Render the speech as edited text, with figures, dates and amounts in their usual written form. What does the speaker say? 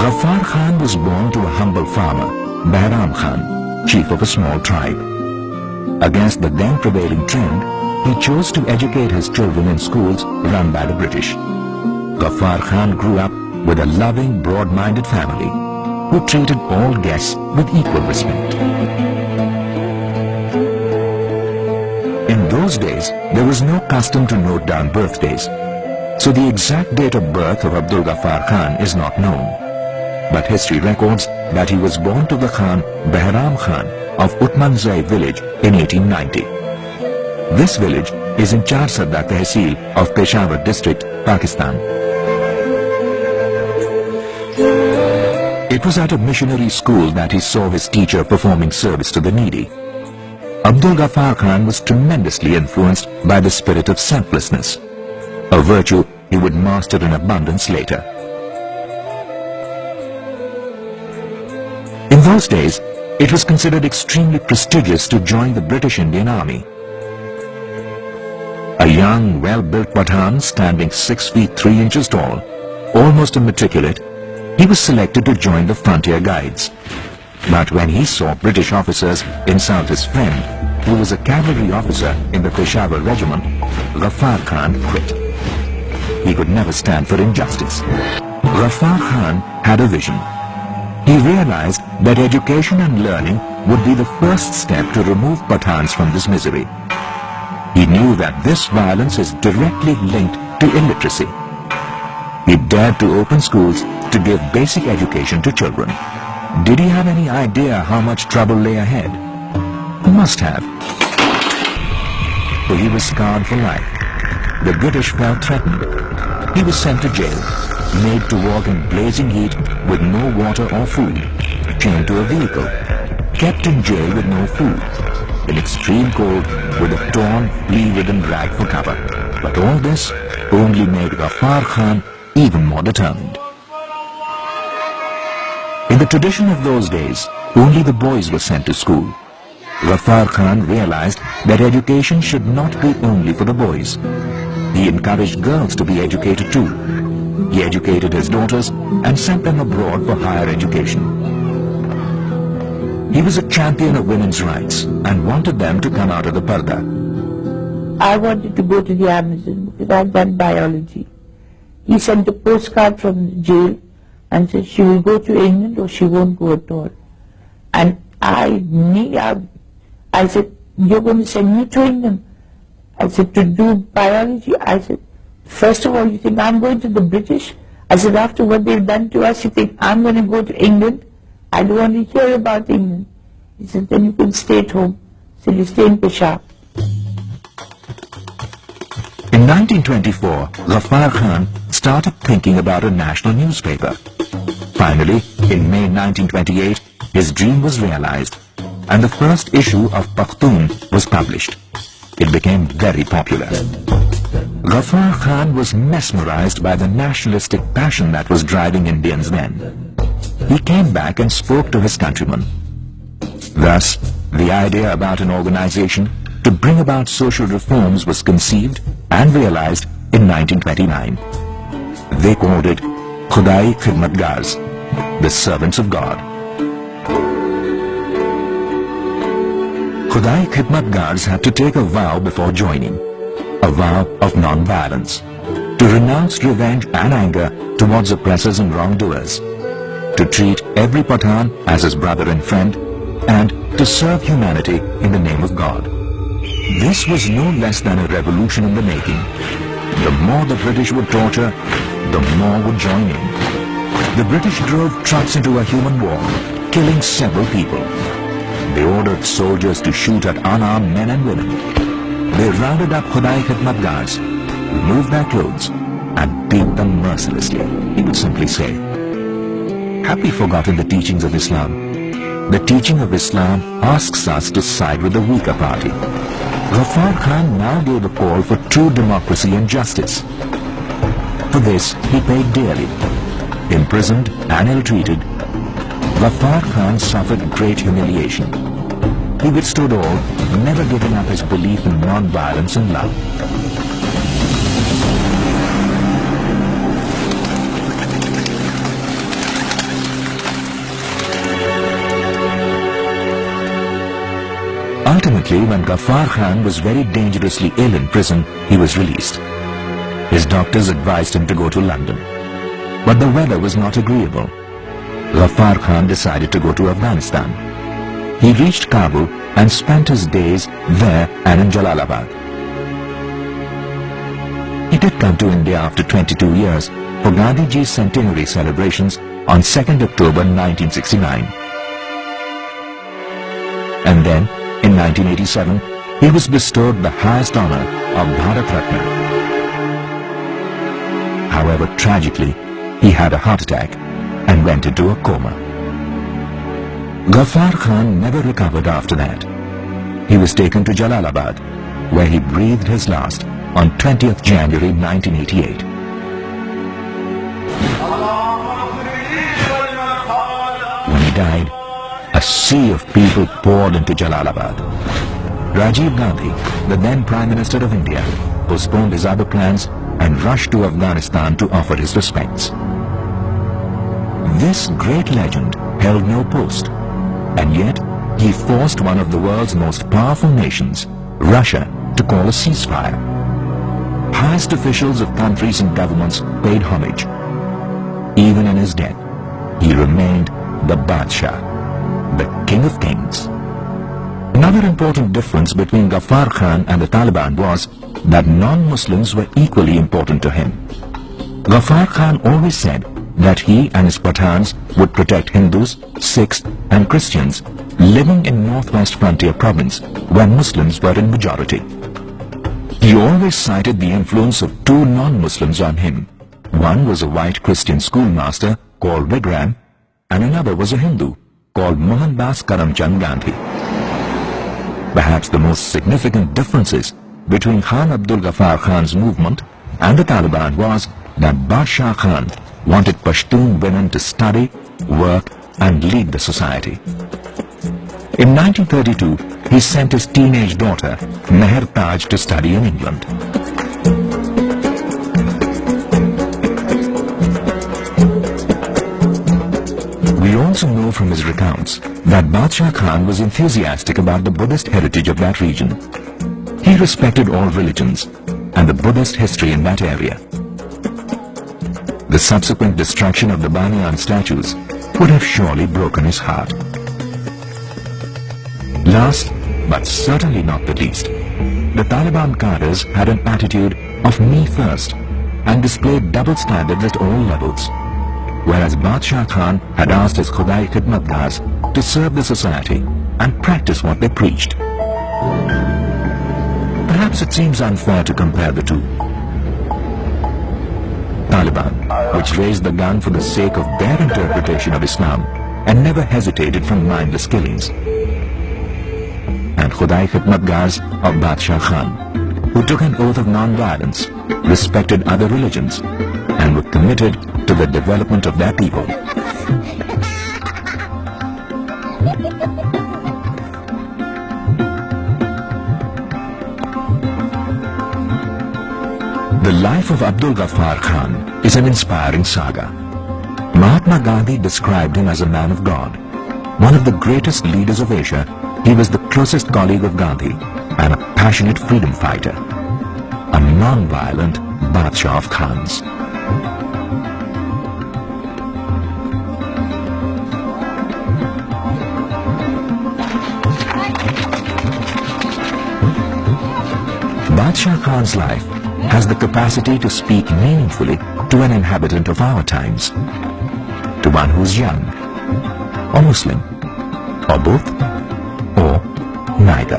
Ghaffar Khan was born to a humble farmer, Bahram Khan, chief of a small tribe. Against the then prevailing trend, he chose to educate his children in schools run by the British. Ghaffar Khan grew up with a loving, broad-minded family who treated all guests with equal respect. In those days, there was no custom to note down birthdays, so the exact date of birth of Abdul Ghaffar Khan is not known. But history records that he was born to the Khan Bahram Khan of Utmanzai village in 1890. This village is in Charsadda Tehsil of Peshawar district, Pakistan. It was at a missionary school that he saw his teacher performing service to the needy. Abdul Ghaffar Khan was tremendously influenced by the spirit of selflessness, a virtue he would master in abundance later. In those days, it was considered extremely prestigious to join the British Indian Army. A young, well-built Pathan standing 6 feet 3 inches tall, almost immatriculate, he was selected to join the Frontier Guides. But when he saw British officers insult his friend, who was a cavalry officer in the Peshawar regiment, Ghaffar Khan quit. He could never stand for injustice. Ghaffar Khan had a vision. He realized that education and learning would be the first step to remove Pathans from this misery. He knew that this violence is directly linked to illiteracy. He dared to open schools to give basic education to children. Did he have any idea how much trouble lay ahead? He must have. For he was scarred for life. The British felt threatened. He was sent to jail, made to walk in blazing heat with no water or food, chained to a vehicle, kept in jail with no food, in extreme cold with a torn, flea-ridden rag for cover. But all this only made Ghaffar Khan even more determined. In the tradition of those days, only the boys were sent to school. Ghaffar Khan realized that education should not be only for the boys. He encouraged girls to be educated too. He educated his daughters and sent them abroad for higher education. He was a champion of women's rights and wanted them to come out of the parda. I wanted to go to the Amazon because I've done biology. He sent a postcard from the jail and said she will go to England or she won't go at all. And I said, you're going to send me to England? I said, to do biology? I said, first of all, you think I'm going to the British? I said, after what they've done to us, you think I'm going to go to England? I don't want to hear about England. He said, then you can stay at home. So you stay in Peshawar. In 1924, Ghaffar Khan started thinking about a national newspaper. Finally, in May 1928, his dream was realized, and the first issue of Pashtoon was published. It became very popular. Ghaffar Khan was mesmerized by the nationalistic passion that was driving Indians then. He came back and spoke to his countrymen. Thus, the idea about an organization to bring about social reforms was conceived and realized in 1929. They called it Khudai Khidmatgars, the servants of God. Khudai Khidmatgars had to take a vow before joining, a vow of non-violence, to renounce revenge and anger towards oppressors and wrongdoers, to treat every Pathan as his brother and friend, and to serve humanity in the name of God. This was no less than a revolution in the making. The more the British would torture, the more would join in. The British drove trucks into a human war, killing several people. They ordered soldiers to shoot at unarmed men and women. They rounded up Khudai Khidmatgars, removed their clothes, and beat them mercilessly. He would simply say, have we forgotten the teachings of Islam? The teaching of Islam asks us to side with the weaker party. Ghaffar Khan now gave a call for true democracy and justice. For this, he paid dearly. Imprisoned and ill-treated, Ghaffar Khan suffered great humiliation. He withstood all, never giving up his belief in non-violence and love. Ultimately, when Ghaffar Khan was very dangerously ill in prison, he was released. His doctors advised him to go to London. But the weather was not agreeable. Ghaffar Khan decided to go to Afghanistan. He reached Kabul and spent his days there and in Jalalabad. He did come to India after 22 years for Gandhiji's centenary celebrations on 2nd October 1969. And then, in 1987, he was bestowed the highest honor of Bharat Ratna. However, tragically, he had a heart attack and went into a coma. Ghaffar Khan never recovered after that. He was taken to Jalalabad, where he breathed his last on 20th January 1988. When he died, a sea of people poured into Jalalabad. Rajiv Gandhi, the then Prime Minister of India, postponed his other plans and rushed to Afghanistan to offer his respects. This great legend held no post, and yet he forced one of the world's most powerful nations, Russia, to call a ceasefire. Highest officials of countries and governments paid homage. Even in his death, he remained the Bacha, the King of Kings. Another important difference between Ghaffar Khan and the Taliban was that non-Muslims were equally important to him. Ghaffar Khan always said that he and his Pathans would protect Hindus, Sikhs and Christians living in northwest frontier province where Muslims were in majority. He always cited the influence of two non-Muslims on him. One was a white Christian schoolmaster called Vikram, and another was a Hindu called Mohandas Karamchand Gandhi. Perhaps the most significant differences between Khan Abdul Ghaffar Khan's movement and the Taliban was that Bacha Khan wanted Pashtun women to study, work and lead the society. In 1932, he sent his teenage daughter, Meher Taj, to study in England. We also know from his recounts that Bacha Khan was enthusiastic about the Buddhist heritage of that region. He respected all religions and the Buddhist history in that area. The subsequent destruction of the Banyan statues would have surely broken his heart. Last, but certainly not the least, the Taliban cadres had an attitude of me first and displayed double standards at all levels, whereas Bacha Khan had asked his Khudai Khidmatgars to serve the society and practice what they preached. Perhaps it seems unfair to compare the two. Taliban, which raised the gun for the sake of their interpretation of Islam and never hesitated from mindless killings, and Khudai Khidmatgars of Bacha Khan, who took an oath of non-violence, respected other religions, and were committed to the development of their people. The life of Abdul Ghaffar Khan is an inspiring saga. Mahatma Gandhi described him as a man of God. One of the greatest leaders of Asia, he was the closest colleague of Gandhi and a passionate freedom fighter, a non-violent Badshah of Khans. Bacha Khan's life has the capacity to speak meaningfully to an inhabitant of our times, to one who's young, or Muslim, or both, or neither.